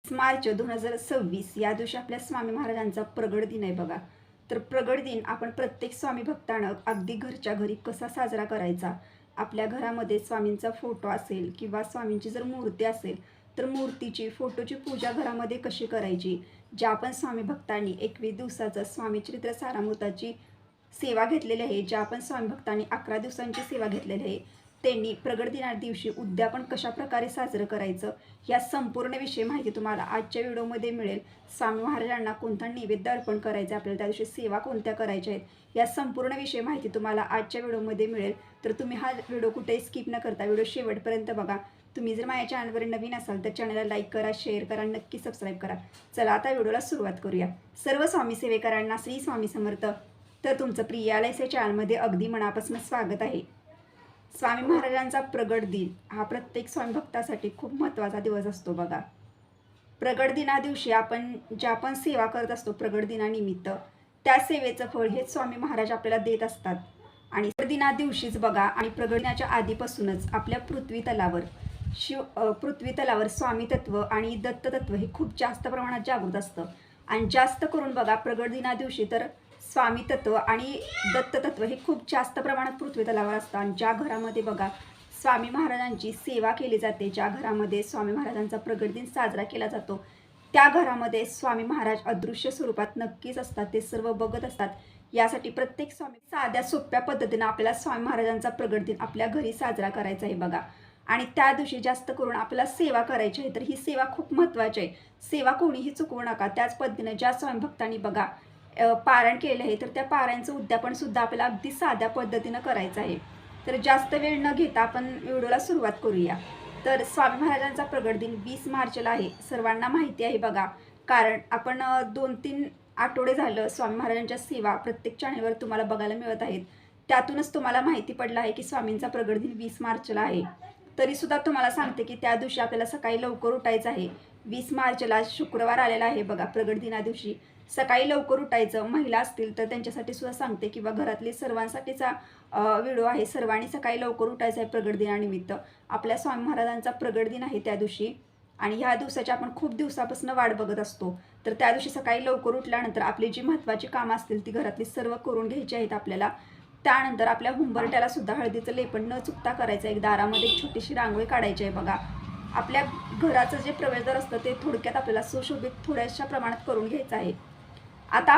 मार्च 2026 या दिवशी आपल्या स्वामी महाराजांचा प्रगट दिन आहे बघा. तर प्रगट दिन आपण प्रत्येक स्वामी भक्तानं अगदी घरच्या घरी कसा साजरा करायचा. आपल्या घरामध्ये स्वामींचा फोटो असेल किंवा स्वामींची जर मूर्ती असेल तर मूर्तीची फोटोची पूजा घरामध्ये कशी करायची. ज्या पण स्वामी भक्तांनी 21 दिवसाचं स्वामी चरित्र सारामृताची सेवा घेतलेली आहे, ज्या पण स्वामी भक्तांनी 11 दिवसांची सेवा घेतलेली आहे, त्यांनी प्रगट दिना दिवशी उद्यापन कशा प्रकारे साजरं करायचं या संपूर्ण विषयी माहिती तुम्हाला आजच्या व्हिडिओमध्ये मिळेल. स्वामी महाराजांना कोणता नैवेद्य अर्पण करायचा, आपल्याला त्या दिवशी सेवा कोणत्या करायच्या आहेत या संपूर्ण विषयी माहिती तुम्हाला आजच्या व्हिडिओमध्ये मिळेल. तर तुम्ही हा व्हिडिओ कुठेही स्किप न करता व्हिडिओ शेवटपर्यंत बघा. तुम्ही जर माझ्या चॅनलवर नवीन असाल तर चॅनलला लाईक करा, शेअर करा, नक्की सबस्क्राईब करा. चला आता व्हिडिओला सुरुवात करूया. सर्व स्वामी सेवेकरांना श्री स्वामी समर्थ. तर तुमचं प्रियालयच्या चॅनलमध्ये अगदी मनापासून स्वागत आहे. स्वामी महाराजांचा प्रगट दिन हा प्रत्येक स्वामी भक्तासाठी खूप महत्त्वाचा दिवस असतो बघा. प्रगट दिना दिवशी आपण ज्या पण सेवा करत असतो प्रगट दिनानिमित्त त्या सेवेचं फळ हे स्वामी महाराज आपल्याला देत असतात. आणि दिना दिवशीच बघा आणि प्रगट दिनाच्या आधीपासूनच आपल्या पृथ्वी तलावर स्वामी तत्व आणि दत्त तत्व हे खूप जास्त प्रमाणात जागृत असतं. आणि जास्त करून बघा प्रगट दिना दिवशी तर स्वामी तत्व आणि दत्त तत्व हे खूप जास्त प्रमाणात पृथ्वी तलावर असतं. आणि ज्या घरामध्ये बघा स्वामी महाराजांची सेवा केली जाते, ज्या घरामध्ये स्वामी महाराजांचा प्रगट दिन साजरा केला जातो, त्या घरामध्ये स्वामी महाराज अदृश्य स्वरूपात नक्कीच असतात. ते सर्व बघत असतात. यासाठी प्रत्येक स्वामी साध्या सोप्या पद्धतीनं आपल्याला स्वामी महाराजांचा प्रगट दिन आपल्या घरी साजरा करायचा आहे बघा. आणि त्या दिवशी जास्त करून आपल्याला सेवा करायची आहे. तर ही सेवा खूप महत्त्वाची आहे. सेवा कोणीही चुकवू नका. त्याच पद्धतीनं ज्या स्वामी भक्तांनी बघा पारायण केलं आहे तर त्या पारायणचं उद्यापन सुद्धा आपल्याला अगदी साध्या पद्धतीनं करायचं आहे. तर जास्त वेळ न घेता आपण व्हिडिओला सुरुवात करूया. तर स्वामी महाराजांचा प्रगट दिन 20 मार्चला आहे. सर्वांना माहिती आहे बघा, कारण आपण 2-3 आठवडे झालं स्वामी महाराजांच्या सेवा प्रत्येक चॅनलवर तुम्हाला बघायला मिळत आहेत. त्यातूनच तुम्हाला माहिती पडलं आहे की स्वामींचा प्रगट दिन 20 मार्चला आहे. तरीसुद्धा तुम्हाला सांगते की त्या दिवशी आपल्याला सकाळी लवकर उठायचं आहे. 20 मार्चला शुक्रवार आलेला आहे बघा. प्रगट दिना दिवशी सकाळी लवकर उठायचं. महिला असतील तर त्यांच्यासाठी सुद्धा सांगते किंवा घरातले सर्वांसाठीचा व्हिडिओ आहे. सर्वांनी सकाळी लवकर उठायचं आहे. प्रगट दिनानिमित्त आपल्या स्वामी महाराजांचा प्रगट दिन आहे त्या दिवशी. आणि ह्या दिवसाची आपण खूप दिवसापासून वाट बघत असतो. तर त्या दिवशी सकाळी लवकर उठल्यानंतर आपली जी महत्त्वाची कामं असतील ती घरातली सर्व करून घ्यायची आहेत आपल्याला. त्यानंतर आपल्या हुंबरट्याला सुद्धा हळदीचं लेपन न चुकता करायचं आहे. दारामध्ये एक छोटीशी रांगोळी काढायची आहे बघा. आपल्या घराचं जे प्रवेशद्वार असतं ते थोडक्यात आपल्याला सुशोभित थोड्याशा प्रमाणात करून घ्यायचं आहे. आता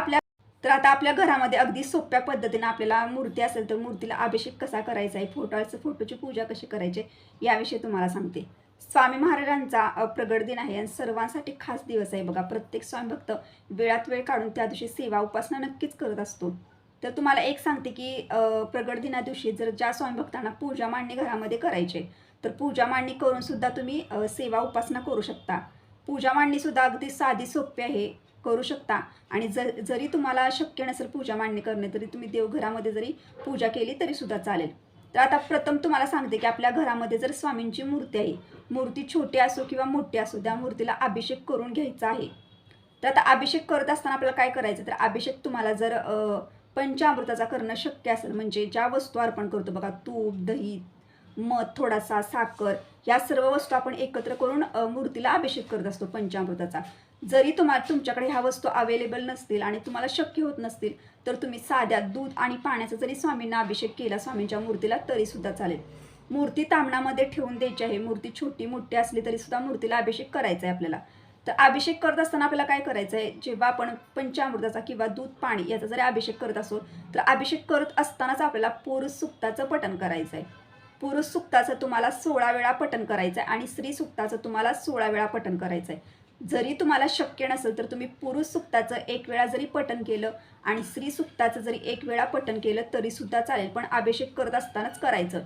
आपल्या घरामध्ये अगदी सोप्या पद्धतीने आपल्याला मूर्ती असेल तर मूर्तीला अभिषेक कसा करायचा आहे, फोटोची पूजा कशी करायची याविषयी तुम्हाला सांगते. स्वामी महाराजांचा प्रगट दिन आहे आणि सर्वांसाठी खास दिवस आहे बघा. प्रत्येक स्वामी भक्त वेळात वेळ काढून त्या दिवशी सेवा उपासना नक्कीच करत असतो. तर तुम्हाला एक सांगते की प्रगट दिना दिवशी जर ज्या स्वामी भक्तांना पूजा मांडणी घरामध्ये करायचे तर पूजा मांडणी करून सुद्धा तुम्ही सेवा उपासना करू शकता. पूजा मांडणी सुद्धा अगदी साधी सोपी आहे, करू शकता. आणि जरी तुम्हाला शक्य नसेल पूजा मांडणी करणे तरी तुम्ही देवघरामध्ये जरी पूजा केली तरी सुद्धा चालेल. तर आता प्रथम तुम्हाला सांगते की आपल्या घरामध्ये जर स्वामींची मूर्ती आहे, मूर्ती छोटी असो किंवा मोठी असो, त्या मूर्तीला अभिषेक करून घ्यायचा आहे. तर आता अभिषेक करत असताना आपल्याला काय करायचं, तर अभिषेक तुम्हाला जर पंचामृताचा करणं शक्य असेल, म्हणजे ज्या वस्तू अर्पण करतो बघा, तूप, दही, मध, थोडासा साखर, या सर्व वस्तू आपण एकत्र करून मूर्तीला अभिषेक करत असतो पंचामृताचा. जरी तुमच्याकडे ह्या वस्तू अवेलेबल नसतील आणि तुम्हाला शक्य होत नसतील तर तुम्ही साध्या दूध आणि पाण्याचा जरी स्वामींना अभिषेक केला स्वामींच्या मूर्तीला तरी सुद्धा चालेल. मूर्ती तामणामध्ये ठेवून द्यायची आहे. मूर्ती छोटी मोठी असली तरी सुद्धा मूर्तीला अभिषेक करायचा आहे आपल्याला. तर अभिषेक करत असताना आपल्याला काय करायचं आहे, जेव्हा आपण पंचामृताचा किंवा दूध पाणी याचा जरी अभिषेक करत असो तर अभिषेक करत असतानाच आपल्याला पुरुष सुक्ताचं पठण करायचं आहे. पुरुष सुक्ताचं तुम्हाला 16 वेळा पठण करायचं आहे आणि स्त्री सुक्ताचं तुम्हाला 16 वेळा पठण करायचं आहे. जरी तुम्हाला शक्य नसेल तर तुम्ही पुरुष सुक्ताचं 1 वेळा जरी पठण केलं आणि स्त्री सुक्ताचं जरी 1 वेळा पठण केलं तरी सुद्धा चालेल, पण अभिषेक करत असतानाच करायचं.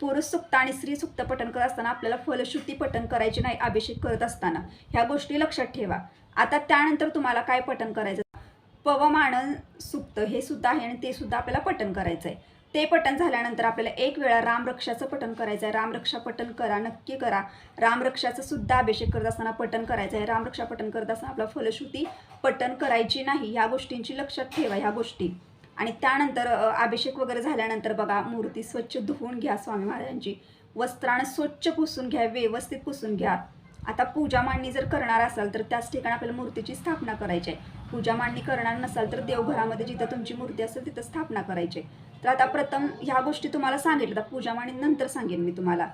पुरुष सुक्त आणि स्त्री सुक्त पठण करत असताना आपल्याला फलश्रुती पठण करायची नाही अभिषेक करत असताना. ह्या गोष्टी लक्षात ठेवा. आता त्यानंतर तुम्हाला काय पठण करायचं, पवमानन सुक्त हे सुद्धा आहे आणि ते सुद्धा आपल्याला पठण करायचं आहे. ते पठण झाल्यानंतर आपल्याला 1 वेळा रामरक्षाचं पठण करायचं आहे. रामरक्षा पठण करा, नक्की करा. रामरक्षाचं सुद्धा अभिषेक करत असताना पठण करायचं आहे. रामरक्षा पठण करत असताना आपला फलश्रुती पठण करायची नाही. ह्या गोष्टींची लक्षात ठेवा ह्या गोष्टी. आणि त्यानंतर अभिषेक वगैरे झाल्यानंतर बघा मूर्ती स्वच्छ धुवून घ्या. स्वामी महाराजांची वस्त्रानं स्वच्छ पुसून घ्या, व्यवस्थित पुसून घ्या. आता पूजा मांडणी जर करणार असाल तर त्याच ठिकाणी आपल्याला मूर्तीची स्थापना करायची आहे. पूजा मांडणी करणार नसाल तर देवघरामध्ये जिथं तुमची मूर्ती असेल तिथं स्थापना करायची आहे. तर आता प्रथम ह्या गोष्टी तुम्हाला सांगितलं, तर पूजा मांडणी नंतर सांगेन मी तुम्हाला.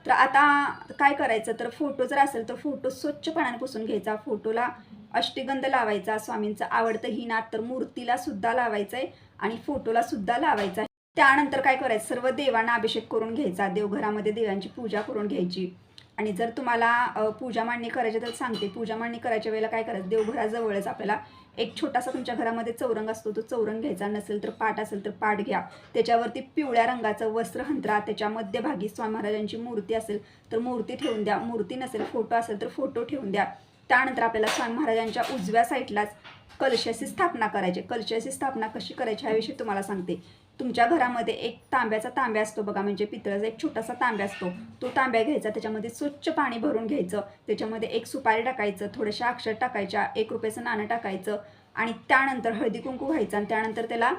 तर आता काय करायचं, तर फोटो जर असेल तर फोटो स्वच्छ पाण्याने पुसून घ्यायचा. फोटोला अष्टगंध लावायचा, स्वामींचं आवडतं ही नाथ तर मूर्तीला सुद्धा लावायचं आहे आणि फोटोला सुद्धा लावायचा आहे. त्यानंतर काय करायचं, सर्व देवांना अभिषेक करून घ्यायचा. देवघरामध्ये देवांची पूजा करून घ्यायची. आणि जर तुम्हाला पूजा मांडणी करायची तर सांगते, पूजा मांडणी करायच्या वेळेला काय करायचं, देवघराजवळच आपल्याला एक छोटासा तुमच्या घरामध्ये चौरंग असतो, तो चौरंग घ्यायचा. नसेल तर पाट असेल तर पाट घ्या. त्याच्यावरती पिवळ्या रंगाचं वस्त्र हंतरा. त्याच्या मध्यभागी स्वामी महाराजांची मूर्ती असेल तर मूर्ती ठेवून द्या. मूर्ती नसेल, फोटो असेल तर फोटो ठेवून द्या. त्यानंतर आपल्याला स्वामी महाराजांच्या उजव्या साईडलाच कलशाची स्थापना करायची. कलशाची स्थापना कशी करायची ह्याविषयी तुम्हाला सांगते. तुमच्या घरामध्ये एक तांब्या असतो बघा, म्हणजे पितळाचा एक छोटासा तांब्या असतो. तो तांब्या घ्यायचा, त्याच्यामध्ये स्वच्छ पाणी भरून घ्यायचं. त्याच्यामध्ये एक सुपारी टाकायचं, थोड्याशा अक्षर टाकायच्या, 1 रुपयाचं नाणं टाकायचं आणि त्यानंतर हळदी कुंकू घ्यायचं आणि त्यानंतर त्याला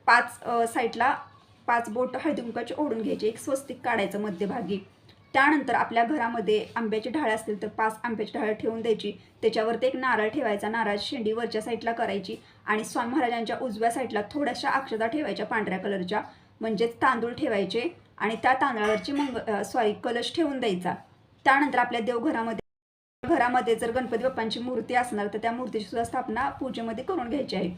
5 साईडला 5 बोट हळदी कुंकाची ओढून घ्यायची. एक स्वस्तिक काढायचं मध्यभागी. त्यानंतर आपल्या घरामध्ये आंब्याची ढाळ असतील तर 5 आंब्याची ढाळ ठेवून द्यायची. त्याच्यावरती एक नारळ ठेवायचा. नारळाची शेंडी वरच्या साईडला करायची आणि स्वामी महाराजांच्या उजव्या साईडला थोड्याशा अक्षता ठेवायच्या पांढऱ्या कलरच्या, म्हणजेच तांदूळ ठेवायचे आणि त्या तांदळावरची कलश ठेवून द्यायचा. त्यानंतर आपल्या घरामध्ये जर गणपती बाप्पांची मूर्ती असणार तर त्या मूर्तीची सुद्धा स्थापना पूजेमध्ये करून घ्यायची आहे.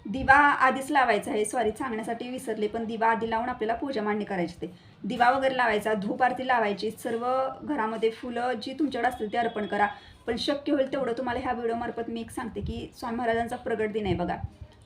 दिवा आधीच लावायचा आहे. सांगण्यासाठी विसरले, पण दिवा आधी लावून आपल्याला पूजा मांडणी करायची असते. दिवा वगैरे लावायचा, धूप आरती लावायची. सर्व घरामध्ये फुलं जी तुमच्याकडे असतील ते अर्पण करा. पण शक्य होईल तेवढं तुम्हाला ह्या व्हिडिओमार्फत मी एक सांगते की स्वामी महाराजांचा प्रगट दिन आहे बघा,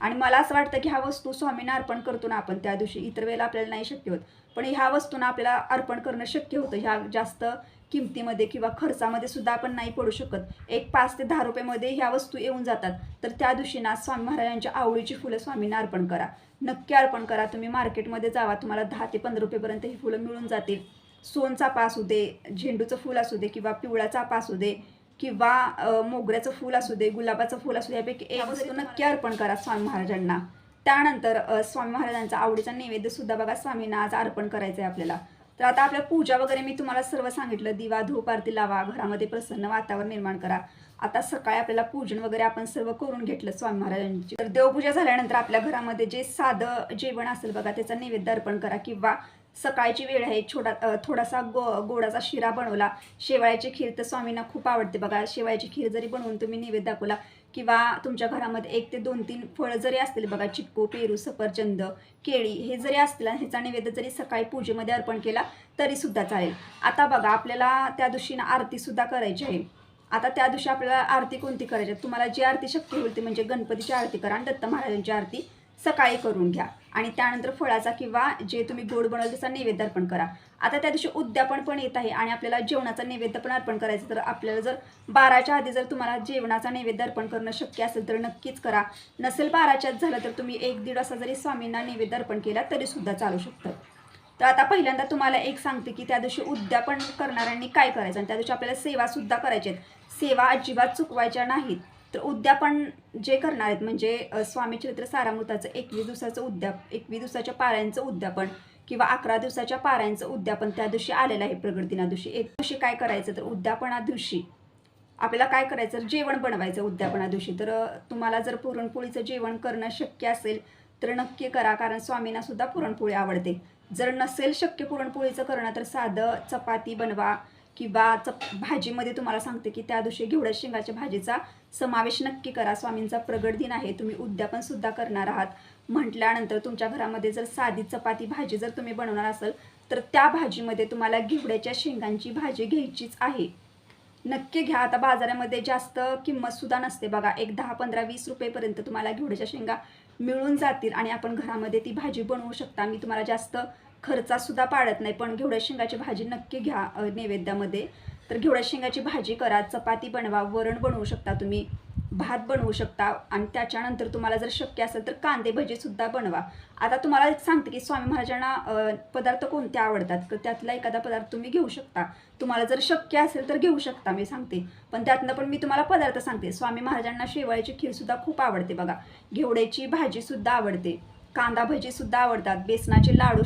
आणि मला असं वाटतं की ह्या वस्तू स्वामींना अर्पण करतो ना आपण त्या दिवशी, इतर वेळेला आपल्याला नाही शक्य होत, पण ह्या वस्तूंना आपल्याला अर्पण करणं शक्य होतं. ह्या जास्त किमतीमध्ये किंवा खर्चामध्ये सुद्धा आपण नाही पडू शकत. एक 5 ते 10 रुपयेमध्ये ह्या वस्तू येऊन जातात. तर त्या दिवशी ना स्वामी महाराजांच्या आवडीची फुलं स्वामींना अर्पण करा. नक्की अर्पण करा. तुम्ही मार्केटमध्ये जावा, तुम्हाला 10 ते 15 रुपयेपर्यंत ही फुलं मिळून जातील. सोनचाफा असू दे, झेंडूचं फूल असू दे किंवा पिवळा चाफा असू दे किंवा मोगऱ्याचं फूल असू दे, गुलाबाचं फूल असू दे, यापैकी एक वस्तू नक्की अर्पण करा स्वामी महाराजांना. त्यानंतर स्वामी महाराजांचा आवडीचा नैवेद्य सुद्धा बघा स्वामींना आज अर्पण करायचं आहे आपल्याला. तर आता आपल्या पूजा वगैरे मी तुम्हाला सर्व सांगितलं. दिवा धूप आरती लावा, घरामध्ये प्रसन्न वातावरण निर्माण करा. आता सकाळी आपल्याला पूजन वगैरे आपण सर्व करून घेतलं स्वामी महाराजांची. तर देवपूजा झाल्यानंतर आपल्या घरामध्ये जे साधं जेवण असेल बघा त्याचा नैवेद्य अर्पण करा. किंवा सकाळची वेळ आहे, थोडासा गोडाचा शिरा बनवला. शेवयाची खीर तर स्वामींना खूप आवडते बघा. शेवयाची खीर जरी बनवून तुम्ही नैवेद्य दाखवला किंवा तुमच्या घरामध्ये 1 ते 2-3 फळं जरी असतील बघा, चिक्कू, पेरू, सफरचंद, केळी हे जरी असतील आणि ह्याचा नैवेद्य जरी सकाळी पूजेमध्ये अर्पण केला तरी सुद्धा चालेल. आता बघा आपल्याला त्या दिवशी आरती सुद्धा करायची आहे. आता त्या दिवशी आपल्याला आरती कोणती करायची, तुम्हाला जी आरती शक्य होईल ती म्हणजे गणपतीची आरती करा आणि दत्त महाराजांची आरती सकाळी करून घ्या आणि त्यानंतर फळाचा किंवा जे तुम्ही गोड बनवलं त्याचा नैवेद्य अर्पण करा. आता त्या दिवशी उद्यापन पण येत आहे आणि आपल्याला जेवणाचा नैवेद्य पण अर्पण करायचं. तर आपल्याला जर 12च्या आधी जर तुम्हाला जेवणाचा नैवेद्य अर्पण करणं शक्य असेल तर नक्कीच करा. नसेल 12च्याच झालं तर तुम्ही 1-1.5 वाजता जरी स्वामींना नैवेद्य अर्पण केला तरी सुद्धा चालू शकतं. तर आता पहिल्यांदा तुम्हाला एक सांगते की त्या दिवशी उद्यापन करणाऱ्यांनी काय करायचं आणि त्या दिवशी आपल्याला सेवासुद्धा करायच्या आहेत. सेवा अजिबात चुकवायच्या नाहीत. तर उद्यापन जे करणार आहेत म्हणजे स्वामी चरित्र सारामृताचं 21 दिवसाचं 21 दिवसाच्या पारायणचं उद्यापन किंवा 11 दिवसाच्या पारायणचं उद्यापन त्या दिवशी आलेलं आहे प्रगट दिना दिवशी. एक दिवशी काय करायचं, तर उद्यापना दिवशी आपल्याला काय करायचं, जेवण बनवायचं उद्यापना दिवशी. तर तुम्हाला जर पुरणपोळीचं जेवण करणं शक्य असेल तर नक्की करा, कारण स्वामींना सुद्धा पुरणपोळी आवडते. जर नसेल शक्य पुरणपोळीचं करणं तर साधं चपाती बनवा किंवा भाजीमध्ये तुम्हाला सांगते की त्या दिवशी घेवड्या शेंगाच्या भाजीचा समावेश नक्की करा. स्वामींचा प्रगट दिन आहे, तुम्ही उद्यापन सुद्धा करणार आहात म्हटल्यानंतर तुमच्या घरामध्ये जर साधी चपाती भाजी जर तुम्ही बनवणार असाल तर त्या भाजीमध्ये तुम्हाला घेवड्याच्या शेंगांची भाजी घ्यायचीच आहे. नक्की घ्या. आता बाजारामध्ये जास्त किंमतसुद्धा नसते बघा, एक 10, 15, 20 रुपयेपर्यंत तुम्हाला घेवड्याच्या शेंगा मिळून जातील आणि आपण घरामध्ये ती भाजी बनवू शकता. मी तुम्हाला जास्त खर्चासुद्धा पाडत नाही, पण घेवड्या शेंगाची भाजी नक्की घ्या नैवेद्यामध्ये. तर घेवड्या शेंगाची भाजी करा, चपाती बनवा, वरण बनवू शकता तुम्ही, भात बनवू शकता आणि त्याच्यानंतर तुम्हाला जर शक्य असेल तर कांदे भजीसुद्धा बनवा. आता तुम्हाला सांगते की स्वामी महाराजांना पदार्थ कोणते आवडतात तर त्यातला एखादा पदार्थ तुम्ही घेऊ शकता. तुम्हाला जर शक्य असेल तर घेऊ शकता मी सांगते, पण त्यातनं पण मी तुम्हाला पदार्थ सांगते. स्वामी महाराजांना शेवयाची खीरसुद्धा खूप आवडते बघा, घेवड्याची भाजीसुद्धा आवडते, कांदा भजीसुद्धा आवडतात, बेसनाचे लाडू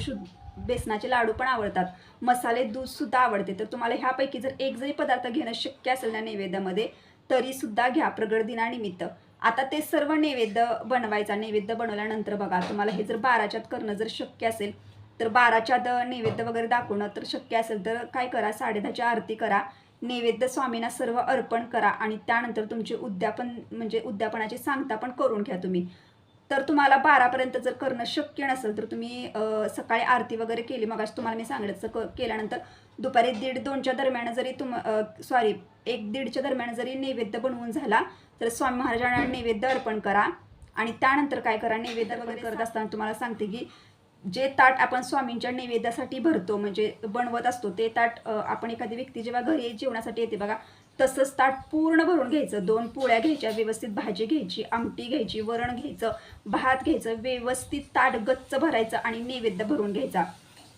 बेसनाचे लाडू पण आवडतात, मसाले दूध सुद्धा आवडते. तर तुम्हाला ह्यापैकी जर एक जरी पदार्थ घेणं शक्य असेल ना नैवेद्यामध्ये, तरी सुद्धा घ्या प्रगट दिनानिमित्त. आता ते सर्व नैवेद्य बनवायचा. नैवेद्य बनवल्यानंतर बघा, तुम्हाला हे जर 12च्यात करणं जर शक्य असेल तर 12च्यात नैवेद्य वगैरे दाखवणं तर शक्य असेल तर काय करा, 10:30ची आरती करा, नैवेद्य स्वामींना सर्व अर्पण करा आणि त्यानंतर तुमचे उद्यापन म्हणजे उद्यापनाची सांगता पण करून घ्या तुम्ही. तर तुम्हाला 12पर्यंत जर करणं शक्य नसेल तर तुम्ही सकाळी आरती वगैरे केली, मगाशी तुम्हाला मी सांगितलं केल्यानंतर दुपारी 1:30-2च्या दरम्यान जरी 1-1:30च्या दरम्यान जरी नैवेद्य बनवून झाला तर स्वामी महाराजांना नैवेद्य अर्पण करा. आणि त्यानंतर काय करा, नैवेद्य वगैरे करत असताना तुम्हाला सांगते की जे ताट आपण स्वामींच्या नैवेद्यासाठी भरतो म्हणजे बनवत असतो, ते ताट आपण एखादी व्यक्ती जेव्हा घरी जेवणासाठी येते बघा, तसंच ताट पूर्ण भरून घ्यायचं. 2 पोळ्या घ्यायच्या, व्यवस्थित भाजी घ्यायची, आमटी घ्यायची, वरण घ्यायचं, भात घ्यायचं, व्यवस्थित ताट गच्च भरायचं आणि नैवेद्य भरून घ्यायचा.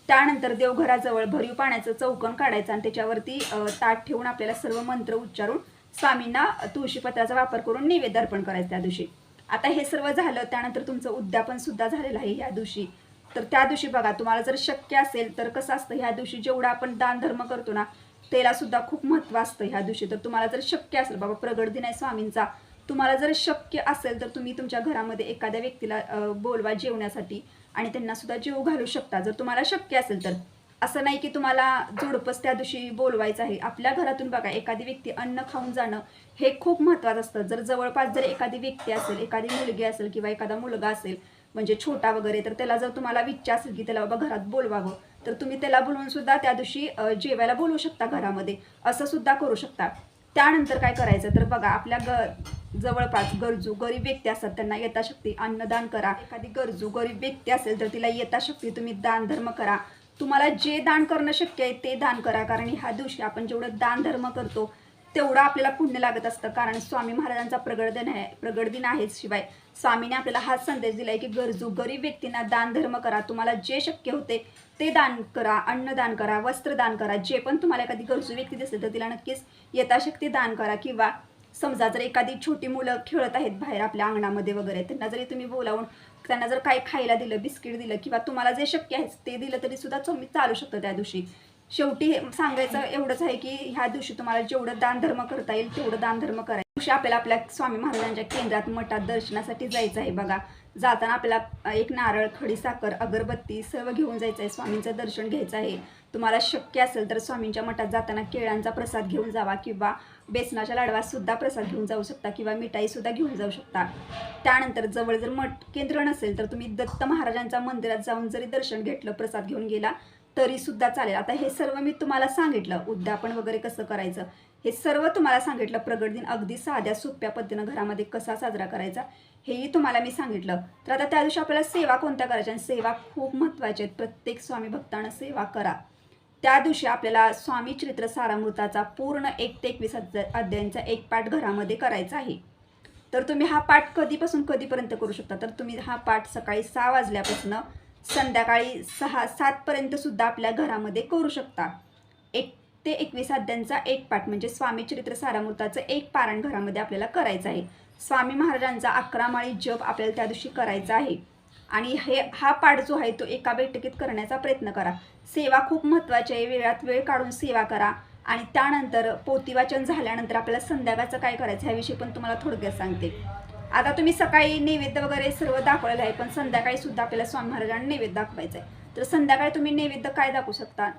त्यानंतर देवघराजवळ भरीव पाण्याचं चौकण काढायचं आणि त्याच्यावरती ताट ठेवून आपल्याला सर्व मंत्र उच्चारून स्वामींना तुळशीपत्राचा वापर करून नैवेद्य अर्पण करायचं त्या दिवशी. आता हे सर्व झालं, त्यानंतर तुमचं उद्यापन सुद्धा झालेलं आहे या दिवशी. तर त्या दिवशी बघा, तुम्हाला जर शक्य असेल तर कसं असतं, ह्या दिवशी जेवढा आपण दान धर्म करतो ना त्याला सुद्धा खूप महत्त्व असतं ह्या दिवशी. तर तुम्हाला जर शक्य असेल, बाबा प्रगट दिन आहे स्वामींचा, तुम्हाला जर शक्य असेल तर तुम्ही तुमच्या घरामध्ये एखाद्या व्यक्तीला बोलवा जेवण्यासाठी आणि त्यांना सुद्धा जेवू घालू शकता जर तुम्हाला शक्य असेल तर. असं नाही की तुम्हाला जोडपच त्या दिवशी बोलवायचं आहे. आपल्या घरातून बघा, एखादी व्यक्ती अन्न खाऊन जाणं हे खूप महत्त्वाचं असतं. जर जवळपास जर एखादी व्यक्ती असेल, एखादी मुलगी असेल किंवा एखादा मुलगा असेल म्हणजे छोटा वगैरे, तर त्याला जर तुम्हाला इच्छा असेल की त्याला बाबा घरात बोलवावं, तर तुम्ही त्याला बोलवून सुद्धा त्या दिवशी जेवायला बोलवू शकता घरामध्ये, असं सुद्धा करू शकता. त्यानंतर काय करायचं तर बघा, आपल्या जवळपास गरजू गरीब व्यक्ती असतात त्यांना यथाशक्ती अन्नदान करा. एखादी गरजू गरीब व्यक्ती असेल तर तिला यथाशक्ती तुम्ही दान धर्म करा. तुम्हाला जे दान करणं शक्य आहे ते दान करा, कारण ह्या दिवशी आपण जेवढं दान धर्म करतो तेवढं आपल्याला पुण्य लागत असतं. कारण स्वामी महाराजांचा प्रगट दिन आहे. शिवाय स्वामीने आपल्याला हा संदेश दिलाय की गरजू गरीब व्यक्तींना दान धर्म करा. तुम्हाला जे शक्य होते ते दान करा, अन्नदान करा, वस्त्रदान करा. जे पण तुम्हाला एखादी गरजू व्यक्ती दिसेल तर तिला नक्कीच यथाशक्ती दान करा. किंवा समजा जर एखादी छोटी मुलं खेळत आहेत बाहेर आपल्या अंगणामध्ये वगैरे, त्यांना जरी तुम्ही बोलावून त्यांना जर काही खायला दिलं, बिस्किट दिलं किंवा तुम्हाला जे शक्य आहे ते दिलं तरी सुद्धा तुम्ही चालू शकतो त्या दिवशी. शेवटी सांगायचं एवढंच आहे की ह्या दिवशी तुम्हाला जेवढं दान धर्म करता येईल तेवढं दान धर्म करा. दिवशी आपल्याला आपल्या स्वामी महाराजांच्या केंद्रात मठात दर्शनासाठी जायचं आहे. बघा, जाताना आपल्याला एक नारळ, खडीसाखर, अगरबत्ती सर्व घेऊन जायचं आहे. स्वामींचं दर्शन घ्यायचं आहे. तुम्हाला शक्य असेल तर स्वामींच्या मठात जाताना केळांचा प्रसाद घेऊन जावा किंवा बेसनाच्या लाडवात सुद्धा प्रसाद घेऊन जाऊ शकता किंवा मिठाई सुद्धा घेऊन जाऊ शकता. त्यानंतर जवळ जर मठ केंद्र नसेल तर तुम्ही दत्त महाराजांच्या मंदिरात जाऊन जरी दर्शन घेतलं, प्रसाद घेऊन गेला तरी सुद्धा चालेल. आता हे सर्व मी तुम्हाला सांगितलं, उद्यापन वगैरे कसं करायचं हे सर्व तुम्हाला सांगितलं. प्रगट दिन अगदी साध्या सोप्या पद्धतीनं घरामध्ये कसा साजरा करायचा हेही तुम्हाला मी सांगितलं. तर आता त्या दिवशी आपल्याला सेवा कोणत्या करायच्या, आणि सेवा खूप महत्त्वाच्या आहेत. प्रत्येक स्वामी भक्तांना सेवा करा. त्या दिवशी आपल्याला स्वामी चरित्र सारामृताचा पूर्ण 1 ते 21 अध्यायांचा एक पाठ घरामध्ये करायचा आहे. तर तुम्ही हा पाठ कधीपासून कधीपर्यंत करू शकता, तर तुम्ही हा पाठ सकाळी 6 वाजल्यापासून संध्याकाळी 6-7 पर्यंत सुद्धा आपल्या घरामध्ये करू शकता. 1 ते 21 अध्यायांचा एक पाठ म्हणजे स्वामी चरित्र सारामृताचं एक पारायण घरामध्ये आपल्याला करायचं आहे. स्वामी महाराजांचा 11 माळी जप आपल्याला त्या दिवशी करायचा आहे. आणि हा पाठ जो आहे तो एका बैठकीत करण्याचा प्रयत्न करा. सेवा खूप महत्त्वाची आहे. वेळात वेळ काढून सेवा करा. आणि त्यानंतर पोथीवाचन झाल्यानंतर आपल्याला संध्याकाळचं काय करायचं ह्याविषयी पण तुम्हाला थोडक्यात सांगते. आता तुम्ही सकाळी नैवेद्य वगैरे सर्व दाखवलेलं आहे, पण संध्याकाळी सुद्धा आपल्याला स्वामी महाराजांना नैवेद्य दाखवायचं आहे. तर संध्याकाळी तुम्ही नैवेद्य काय दाखवू शकता,